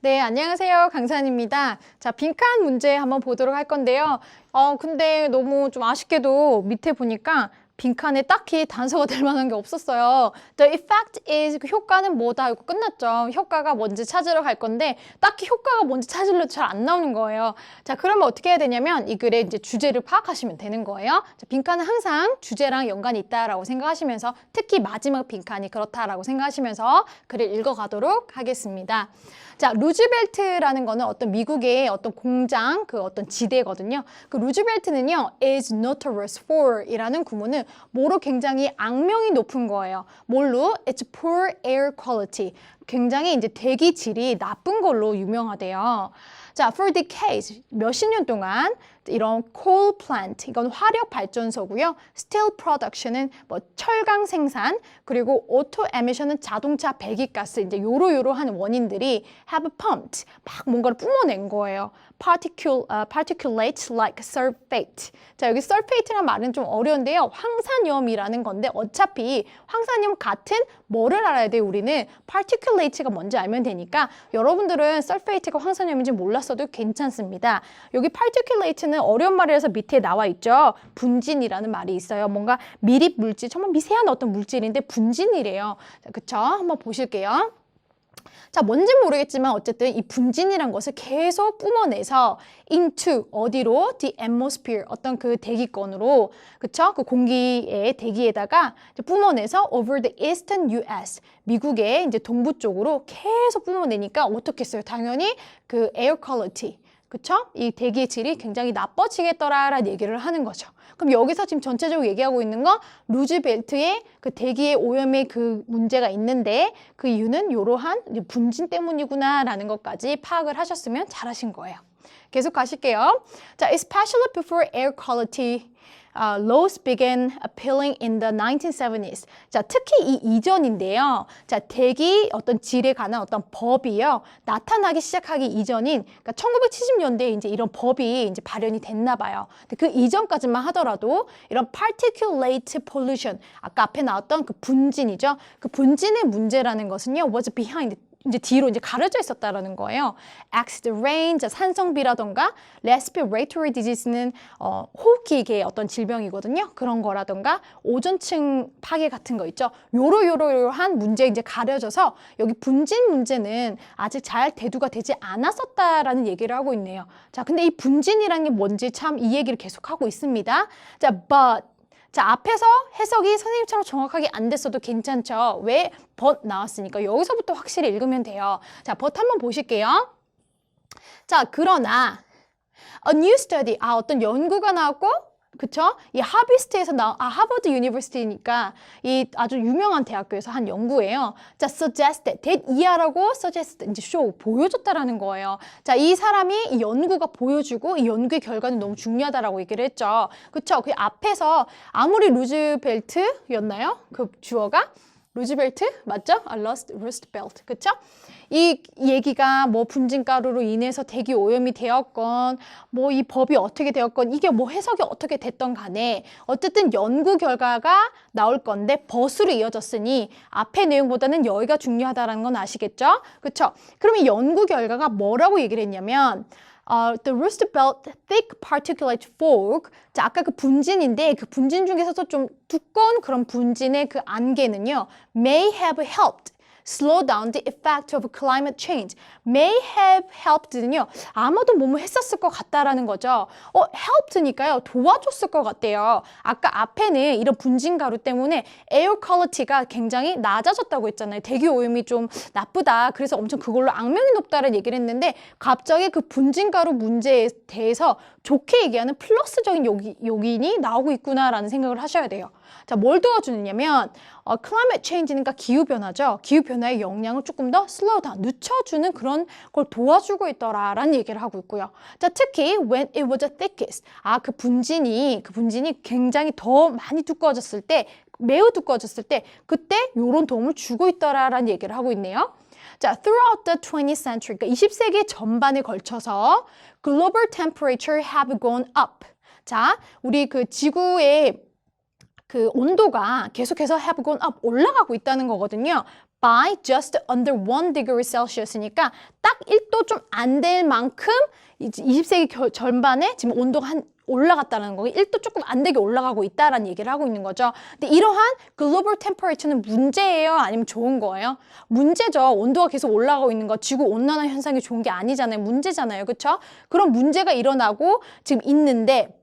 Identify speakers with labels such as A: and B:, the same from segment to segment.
A: 네, 안녕하세요. 강산입니다. 자, 빈칸 문제 한번 보도록 할 건데요. 근데 너무 좀 아쉽게도 밑에 보니까 빈칸에 딱히 단서가 될 만한 게 없었어요. The effect is, 그 효과는 뭐다? 이거 끝났죠. 효과가 뭔지 찾으러 갈 건데 딱히 효과가 뭔지 찾으려도 잘 안 나오는 거예요. 자, 그러면 어떻게 해야 되냐면 이 글의 이제 주제를 파악하시면 되는 거예요. 자, 빈칸은 항상 주제랑 연관이 있다라고 생각하시면서 특히 마지막 빈칸이 그렇다라고 생각하시면서 글을 읽어가도록 하겠습니다. 자, 루즈벨트라는 거는 어떤 미국의 어떤 공장, 그 어떤 지대거든요. 그 루즈벨트는요, is notorious for 이라는 구문은 뭐로 굉장히 악명이 높은 거예요. 뭘로? It's poor air quality. 굉장히 이제 대기 질이 나쁜 걸로 유명하대요. 자, for decades, 몇십 년 동안 이런 coal plant, 이건 화력 발전소고요. steel production은 뭐 철강 생산, 그리고 auto emission은 자동차 배기가스, 이제 요러요러한 원인들이 have pumped, 막 뭔가를 뿜어낸 거예요. particulates like sulfate. 자, 여기 sulfate라는 말은 좀 어려운데요. 황산염이라는 건데 어차피 황산염 같은 뭐를 알아야 돼요? 우리는 particulate가 뭔지 알면 되니까 여러분들은 sulfate가 황산염인지 몰랐어도 괜찮습니다. 여기 particulate는 어려운 말이라서 밑에 나와 있죠. 분진이라는 말이 있어요. 뭔가 미립 물질, 정말 미세한 어떤 물질인데 분진이래요. 자, 그쵸? 한번 보실게요. 자, 뭔진 모르겠지만 어쨌든 이 분진이란 것을 계속 뿜어내서 into 어디로? the atmosphere 어떤 그 대기권으로 그쵸? 그 공기의 대기에다가 뿜어내서 over the eastern US 미국의 이제 동부 쪽으로 계속 뿜어내니까 어떻게 했어요? 당연히 그 air quality 그쵸? 이 대기의 질이 굉장히 나빠지겠더라라는 얘기를 하는 거죠. 그럼 여기서 지금 전체적으로 얘기하고 있는 건 루즈벨트의 그 대기의 오염의 그 문제가 있는데 그 이유는 이러한 분진 때문이구나라는 것까지 파악을 하셨으면 잘하신 거예요. 계속 가실게요. 자, especially before air quality laws began appealing in the 1970s. 자, 특히 이 이전인데요. 자, 대기 어떤 질에 관한 어떤 법이요. 나타나기 시작하기 이전인, 그러니까 1970년대에 이제 이런 법이 이제 발현이 됐나 봐요. 근데 그 이전까지만 하더라도 이런 particulate pollution, 아까 앞에 나왔던 그 분진이죠. 그 분진의 문제라는 것은요, was behind 이제 뒤로 이제 가려져 있었다라는 거예요. acid rain, 산성비라던가 respiratory disease는 호흡기계 어떤 질병이거든요. 그런 거라던가 오존층 파괴 같은 거 있죠. 요러요러한 문제 이제 가려져서 여기 분진 문제는 아직 잘 대두가 되지 않았었다라는 얘기를 하고 있네요. 자, 근데 이 분진이라는 게 뭔지 참 이 얘기를 계속하고 있습니다. 자, but 자, 앞에서 해석이 선생님처럼 정확하게 안 됐어도 괜찮죠? 왜? but 나왔으니까 여기서부터 확실히 읽으면 돼요. 자, but 한번 보실게요. 자, 그러나 a new study, 어떤 연구가 나왔고 그쵸? 이 하비스트에서 하버드 유니버시티니까 이 아주 유명한 대학교에서 한 연구예요. 자, suggested, that 이하라고 suggested, 이제 show, 보여줬다라는 거예요. 자, 이 사람이 이 연구가 보여주고 이 연구의 결과는 너무 중요하다라고 얘기를 했죠. 그쵸? 그 앞에서 아무리 루즈벨트였나요? 그 주어가? 루즈벨트? 맞죠? 루스트벨트. 그쵸? 이 얘기가 뭐 분진가루로 인해서 대기 오염이 되었건 뭐 이 법이 어떻게 되었건 이게 뭐 해석이 어떻게 됐던 간에 어쨌든 연구 결과가 나올 건데 벗으로 이어졌으니 앞의 내용보다는 여기가 중요하다는 건 아시겠죠? 그쵸? 그럼 이 연구 결과가 뭐라고 얘기를 했냐면 the Rust Belt thick particulate fog. 자, 아까 그 분진인데 그 분진 중에서도 좀 두꺼운 그런 분진의 그 안개는요, may have helped slow down the effect of climate change. May have helped는요, 아마도 뭐뭐 했었을 것 같다라는 거죠. helped니까요, 도와줬을 것 같대요. 아까 앞에는 이런 분진가루 때문에 air quality가 굉장히 낮아졌다고 했잖아요. 대기 오염이 좀 나쁘다. 그래서 엄청 그걸로 악명이 높다는 얘기를 했는데 갑자기 그 분진가루 문제에 대해서 좋게 얘기하는 플러스적인 요인이 나오고 있구나라는 생각을 하셔야 돼요. 자, 뭘 도와주느냐면 climate change니까 기후변화죠. 기후변화의 영향을 조금 더 slow down, 늦춰주는 그런 걸 도와주고 있더라라는 얘기를 하고 있고요. 자, 특히 when it was the thickest. 그 분진이 굉장히 더 많이 두꺼워졌을 때, 매우 두꺼워졌을 때 그때 이런 도움을 주고 있더라라는 얘기를 하고 있네요. 자, throughout the 20th century, 그러니까 20세기 전반에 걸쳐서 global temperature have gone up. 자, 우리 그 지구의 그 온도가 계속해서 have gone up, 올라가고 있다는 거거든요. by just under 1 degree Celsius니까 딱 1도 좀 안 될 만큼 20세기 전반에 지금 온도가 올라갔다는 거고 1도 조금 안 되게 올라가고 있다라는 얘기를 하고 있는 거죠. 근데 이러한 글로벌 템퍼레이처는 문제예요? 아니면 좋은 거예요? 문제죠. 온도가 계속 올라가고 있는 거 지구 온난화 현상이 좋은 게 아니잖아요. 문제잖아요. 그렇죠? 그런 문제가 일어나고 지금 있는데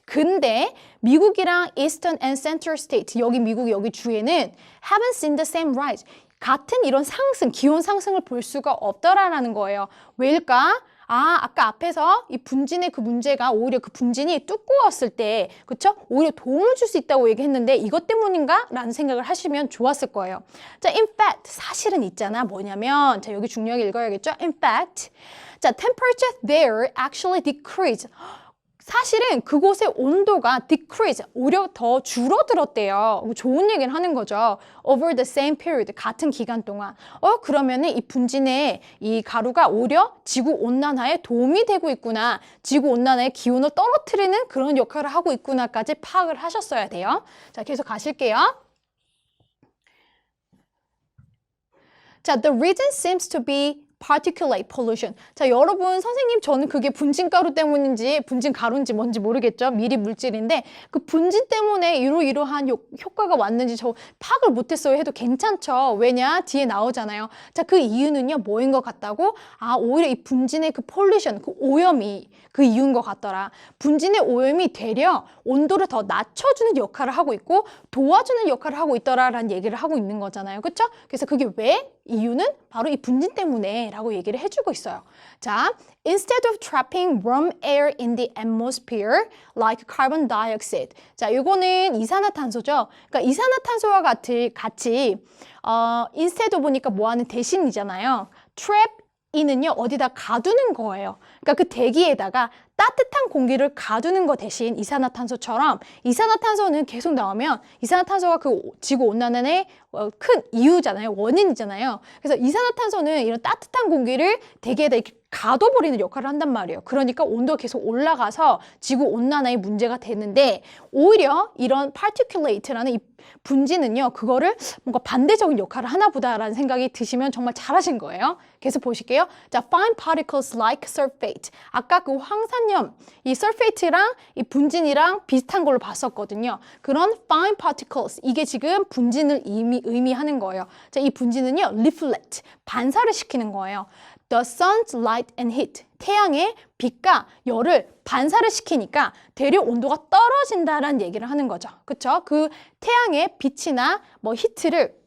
A: 근데 미국이랑 Eastern and Central States 여기 미국 여기 주에는 haven't seen the same rise. 같은 이런 상승, 기온 상승을 볼 수가 없더라라는 거예요. 왜일까? 아까 앞에서 이 분진의 그 문제가 오히려 그 분진이 두꺼웠을 때, 그쵸? 오히려 도움을 줄 수 있다고 얘기했는데 이것 때문인가? 라는 생각을 하시면 좋았을 거예요. 자, in fact, 사실은 있잖아. 뭐냐면, 자, 여기 중요하게 읽어야겠죠? In fact, 자, temperature there actually decreased. 사실은 그곳의 온도가 decrease, 오히려 더 줄어들었대요. 좋은 얘기를 하는 거죠. Over the same period, 같은 기간 동안. 그러면은 이 분진의 이 가루가 오히려 지구 온난화에 도움이 되고 있구나. 지구 온난화의 기온을 떨어뜨리는 그런 역할을 하고 있구나까지 파악을 하셨어야 돼요. 자, 계속 가실게요. 자, the reason seems to be particulate pollution. 자, 여러분, 선생님, 저는 그게 분진가루 때문인지 분진가루인지 뭔지 모르겠죠. 미리 물질인데 그 분진 때문에 이러한 효과가 왔는지 저 파악을 못했어요 해도 괜찮죠. 왜냐? 뒤에 나오잖아요. 자, 그 이유는요, 뭐인 것 같다고? 오히려 이 분진의 그 pollution, 그 오염이 그 이유인 것 같더라. 분진의 오염이 되려 온도를 더 낮춰주는 역할을 하고 있고 도와주는 역할을 하고 있더라라는 얘기를 하고 있는 거잖아요. 그렇죠? 그래서 그게 왜? 이유는 바로 이 분진 때문에 라고 얘기를 해주고 있어요. 자, instead of trapping warm air in the atmosphere like carbon dioxide. 자, 이거는 이산화탄소죠. 그러니까 이산화탄소와 같이 instead 보니까 뭐하는 대신이잖아요. trap 이는요 어디다 가두는 거예요. 그러니까 그 대기에다가 따뜻한 공기를 가두는 거 대신 이산화탄소처럼 이산화탄소는 계속 나오면 이산화탄소가 그 지구 온난화의 큰 이유잖아요. 원인이잖아요. 그래서 이산화탄소는 이런 따뜻한 공기를 대기에다 이렇게 가둬버리는 역할을 한단 말이에요. 그러니까 온도가 계속 올라가서 지구 온난화의 문제가 되는데 오히려 이런 particulate라는 이 분진은요 그거를 뭔가 반대적인 역할을 하나 보다라는 생각이 드시면 정말 잘하신 거예요. 계속 보실게요. 자, fine particles like sulfate. 아까 그 황산염, 이 sulfate랑 이 분진이랑 비슷한 걸로 봤었거든요. 그런 fine particles, 이게 지금 분진을 의미하는 거예요. 자, 이 분진은요 reflect, 반사를 시키는 거예요. The sun's light and heat, 태양의 빛과 열을 반사를 시키니까 대륙 온도가 떨어진다라는 얘기를 하는 거죠. 그쵸? 그 태양의 빛이나 뭐 히트를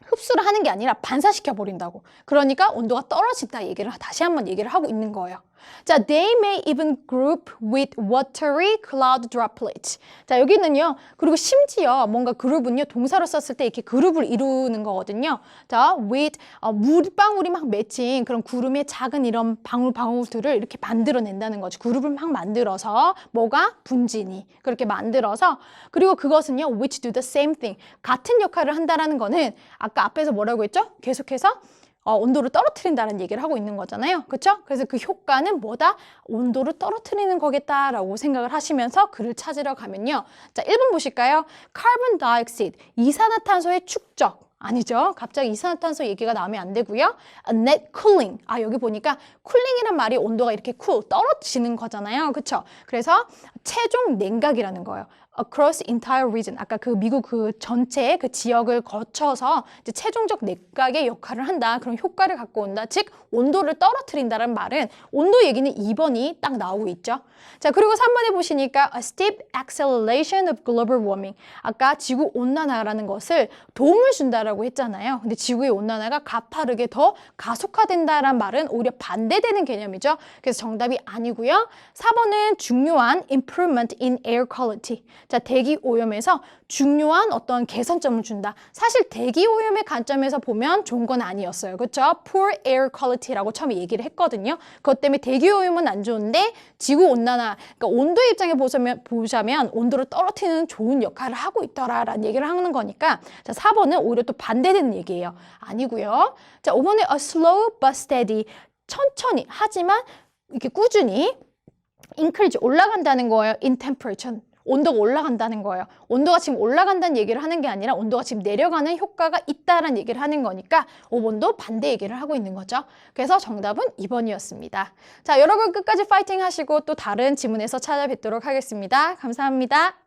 A: 흡수를 하는 게 아니라 반사시켜 버린다고. 그러니까 온도가 떨어진다 얘기를 다시 한번 얘기를 하고 있는 거예요. 자, they may even group with watery cloud droplets. 자, 여기는요. 그리고 심지어 뭔가 그룹은요. 동사로 썼을 때 이렇게 그룹을 이루는 거거든요. 자, with 물방울이 막 맺힌 그런 구름의 작은 이런 방울들을 이렇게 만들어낸다는 거죠. 그룹을 막 만들어서 뭐가? 분진이 그렇게 만들어서 그리고 그것은요. which do the same thing. 같은 역할을 한다라는 거는 아까 앞에서 뭐라고 했죠? 계속해서 온도를 떨어뜨린다는 얘기를 하고 있는 거잖아요. 그렇죠? 그래서 그 효과는 뭐다? 온도를 떨어뜨리는 거겠다라고 생각을 하시면서 글을 찾으러 가면요. 자, 1번 보실까요? Carbon dioxide, 이산화탄소의 축적. 아니죠. 갑자기 이산화탄소 얘기가 나오면 안 되고요. net cooling. 여기 보니까 쿨링이란 말이 온도가 이렇게 떨어지는 거잖아요. 그렇죠? 그래서 최종 냉각이라는 거예요. across entire region. 아까 그 미국 그 전체 그 지역을 거쳐서 이제 최종적 냉각의 역할을 한다. 그런 효과를 갖고 온다. 즉 온도를 떨어뜨린다는 말은 온도 얘기는 2번이 딱 나오고 있죠. 자, 그리고 3번에 보시니까 a steep acceleration of global warming. 아까 지구 온난화라는 것을 도움을 준다라고 했잖아요. 근데 지구의 온난화가 가파르게 더 가속화된다라는 말은 오히려 반대되는 개념이죠. 그래서 정답이 아니고요. 4번은 중요한 improvement in air quality. 자, 대기 오염에서 중요한 어떤 개선점을 준다. 사실 대기 오염의 관점에서 보면 좋은 건 아니었어요. 그렇죠? Poor air quality라고 처음에 얘기를 했거든요. 그것 때문에 대기 오염은 안 좋은데 지구 온난화, 그러니까 온도의 입장에 보자면 온도를 떨어뜨리는 좋은 역할을 하고 있더라라는 얘기를 하는 거니까 자, 4번은 오히려 또 반대되는 얘기예요. 아니고요. 자, 5번에 a slow but steady. 천천히 하지만 이렇게 꾸준히 increase 올라간다는 거예요. in temperature. 온도가 올라간다는 거예요. 온도가 지금 올라간다는 얘기를 하는 게 아니라 온도가 지금 내려가는 효과가 있다라는 얘기를 하는 거니까 5번도 반대 얘기를 하고 있는 거죠. 그래서 정답은 2번이었습니다. 자, 여러분 끝까지 파이팅 하시고 또 다른 지문에서 찾아뵙도록 하겠습니다. 감사합니다.